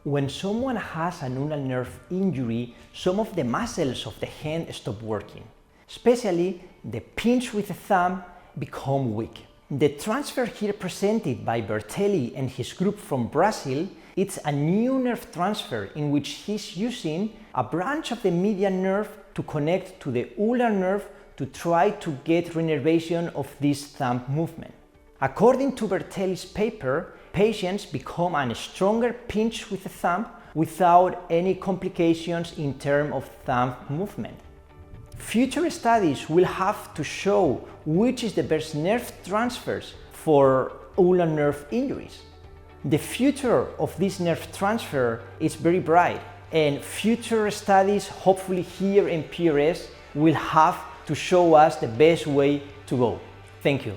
When someone has an ulnar nerve injury, some of the muscles of the hand stop working. Especially the pinch with the thumb become weak. The transfer here presented by Bertelli and his group from Brazil, it's a new nerve transfer in which he's using a branch of the median nerve to connect to the ulnar nerve to try to get renervation of this thumb movement. According to Bertelli's paper, patients become a stronger pinch with the thumb without any complications in terms of thumb movement. Future studies will have to show which is the best nerve transfers for ulnar nerve injuries. The future of this nerve transfer is very bright, and future studies, hopefully here in PRS, will have to show us the best way to go. Thank you.